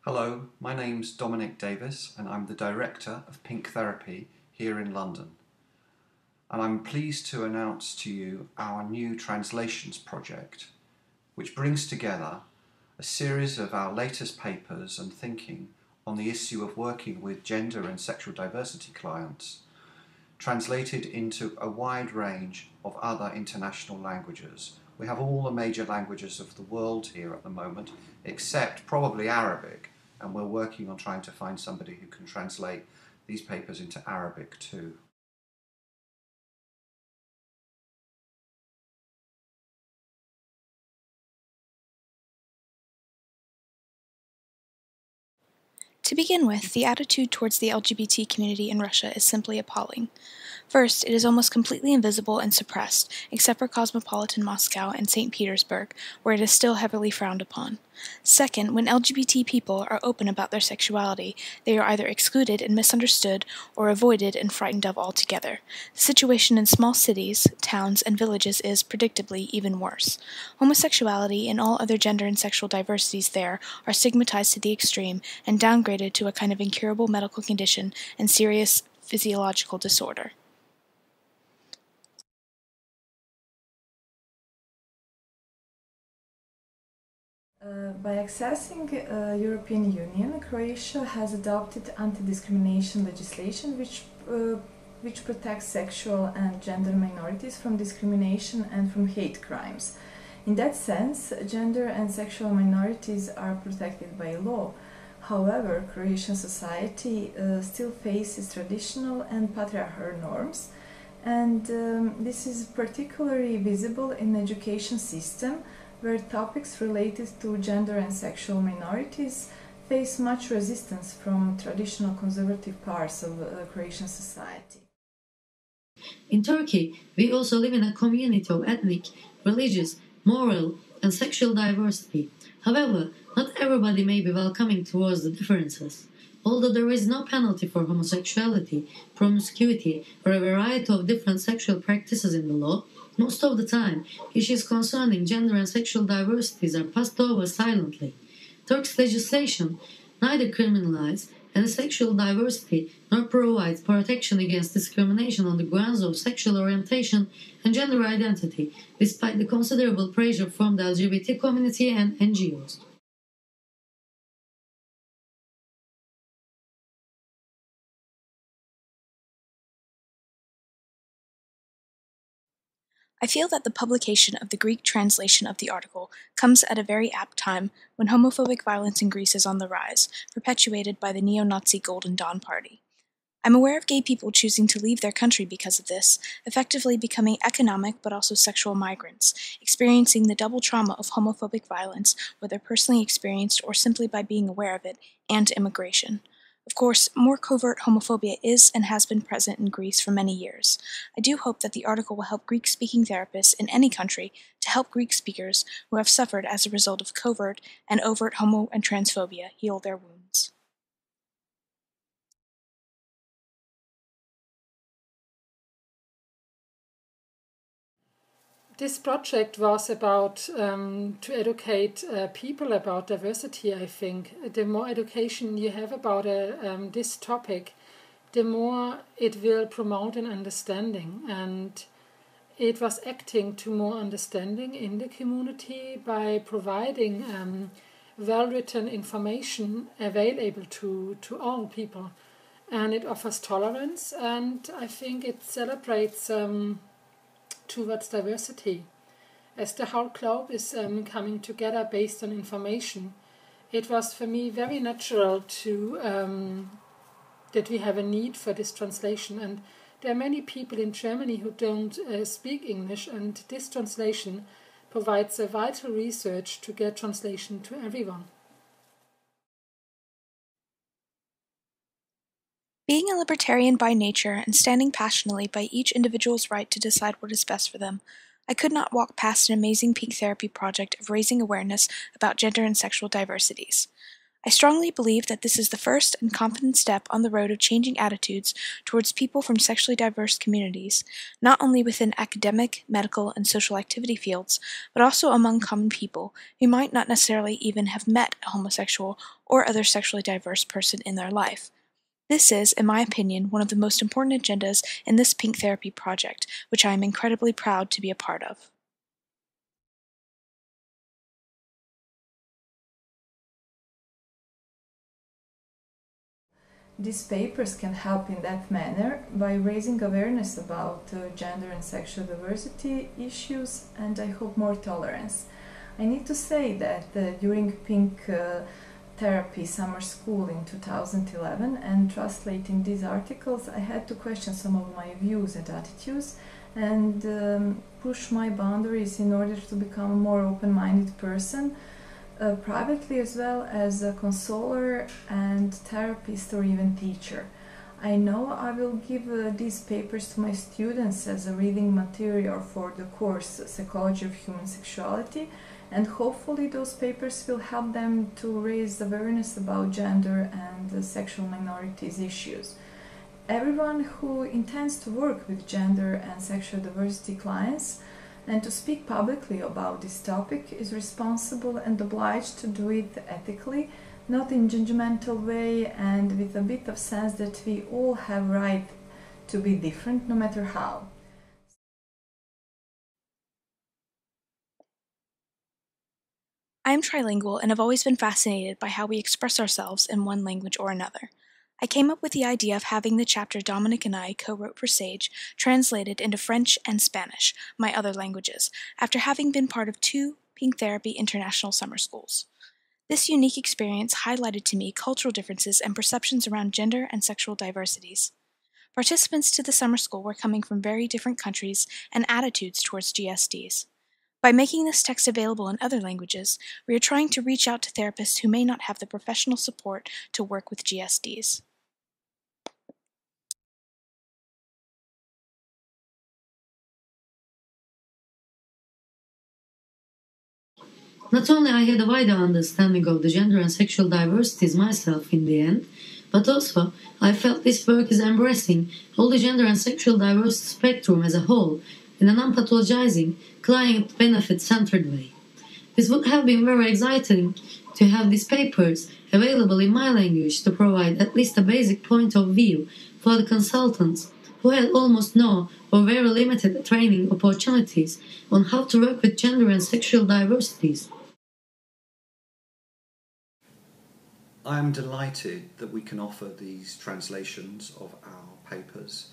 Hello, my name's Dominic Davis and I'm the Director of Pink Therapy here in London. And I'm pleased to announce to you our new translations project, which brings together a series of our latest papers and thinking on the issue of working with gender and sexual diversity clients, translated into a wide range of other international languages. We have all the major languages of the world here at the moment, except probably Arabic, and we're working on trying to find somebody who can translate these papers into Arabic too. To begin with, the attitude towards the LGBT community in Russia is simply appalling. First, it is almost completely invisible and suppressed, except for cosmopolitan Moscow and St. Petersburg, where it is still heavily frowned upon. Second, when LGBT people are open about their sexuality, they are either excluded and misunderstood or avoided and frightened of altogether. The situation in small cities, towns, and villages is, predictably, even worse. Homosexuality and all other gender and sexual diversities there are stigmatized to the extreme and downgraded to a kind of incurable medical condition and serious physiological disorder. By accessing European Union, Croatia has adopted anti-discrimination legislation which protects sexual and gender minorities from discrimination and from hate crimes. In that sense, gender and sexual minorities are protected by law. However, Croatian society still faces traditional and patriarchal norms, and this is particularly visible in the education system, where topics related to gender and sexual minorities face much resistance from traditional conservative parts of Croatian society. In Turkey, we also live in a community of ethnic, religious, moral, and sexual diversity. However, not everybody may be welcoming towards the differences. Although there is no penalty for homosexuality, promiscuity, or a variety of different sexual practices in the law, most of the time, issues concerning gender and sexual diversities are passed over silently. Turkey's legislation neither criminalizes any sexual diversity nor provides protection against discrimination on the grounds of sexual orientation and gender identity, despite the considerable pressure from the LGBT community and NGOs. I feel that the publication of the Greek translation of the article comes at a very apt time when homophobic violence in Greece is on the rise, perpetuated by the neo-Nazi Golden Dawn Party. I'm aware of gay people choosing to leave their country because of this, effectively becoming economic but also sexual migrants, experiencing the double trauma of homophobic violence, whether personally experienced or simply by being aware of it, and immigration. Of course, more covert homophobia is and has been present in Greece for many years. I do hope that the article will help Greek-speaking therapists in any country to help Greek speakers who have suffered as a result of covert and overt homo and transphobia heal their wounds. This project was about to educate people about diversity, I think. The more education you have about this topic, the more it will promote an understanding. And it was acting to more understanding in the community by providing well-written information available to all people. And it offers tolerance, and I think it celebrates towards diversity. As the whole globe is coming together based on information, it was for me very natural to that we have a need for this translation. And there are many people in Germany who don't speak English, and this translation provides a vital research to get translation to everyone. Being a libertarian by nature and standing passionately by each individual's right to decide what is best for them, I could not walk past an amazing pink therapy project of raising awareness about gender and sexual diversities. I strongly believe that this is the first and confident step on the road of changing attitudes towards people from sexually diverse communities, not only within academic, medical, and social activity fields, but also among common people who might not necessarily even have met a homosexual or other sexually diverse person in their life. This is, in my opinion, one of the most important agendas in this Pink Therapy project, which I am incredibly proud to be a part of. These papers can help in that manner by raising awareness about gender and sexual diversity issues, and I hope more tolerance. I need to say that during Pink Therapy Summer School in 2011 and translating these articles, I had to question some of my views and attitudes and push my boundaries in order to become a more open-minded person, privately as well as a counselor and therapist or even teacher. I know I will give these papers to my students as a reading material for the course Psychology of Human Sexuality, and hopefully those papers will help them to raise awareness about gender and sexual minorities issues. Everyone who intends to work with gender and sexual diversity clients and to speak publicly about this topic is responsible and obliged to do it ethically, not in judgmental way, and with a bit of sense that we all have right to be different no matter how. I am trilingual and have always been fascinated by how we express ourselves in one language or another. I came up with the idea of having the chapter Dominic and I co-wrote for Sage translated into French and Spanish, my other languages, after having been part of 2 Pink Therapy International Summer Schools. This unique experience highlighted to me cultural differences and perceptions around gender and sexual diversities. Participants to the summer school were coming from very different countries and attitudes towards GSDs. By making this text available in other languages, we are trying to reach out to therapists who may not have the professional support to work with GSDs. Not only I had a wider understanding of the gender and sexual diversities myself in the end, but also I felt this work is embracing all the gender and sexual diversity spectrum as a whole in a non-pathologizing, client benefit-centered way. This would have been very exciting to have these papers available in my language to provide at least a basic point of view for the consultants who had almost no or very limited training opportunities on how to work with gender and sexual diversities. I am delighted that we can offer these translations of our papers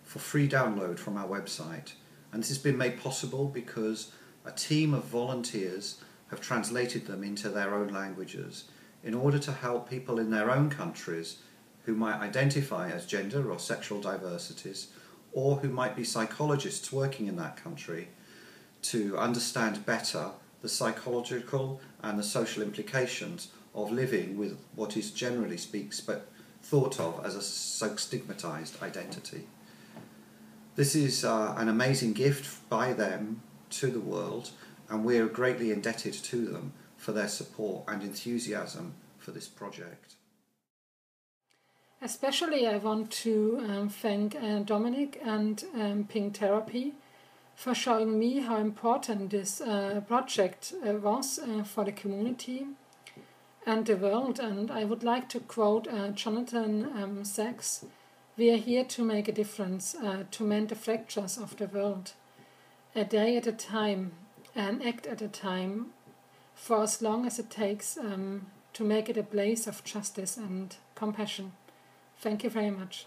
for free download from our website, and this has been made possible because a team of volunteers have translated them into their own languages in order to help people in their own countries who might identify as gender or sexual diversities, or who might be psychologists working in that country, to understand better the psychological and the social implications of living with what is generally thought of as a stigmatized identity. This is an amazing gift by them to the world, and we are greatly indebted to them for their support and enthusiasm for this project. Especially I want to thank Dominic and Pink Therapy for showing me how important this project was for the community and the world. And I would like to quote Jonathan Sachs: "We are here to make a difference, to mend the fractures of the world, a day at a time, an act at a time, for as long as it takes to make it a place of justice and compassion." Thank you very much.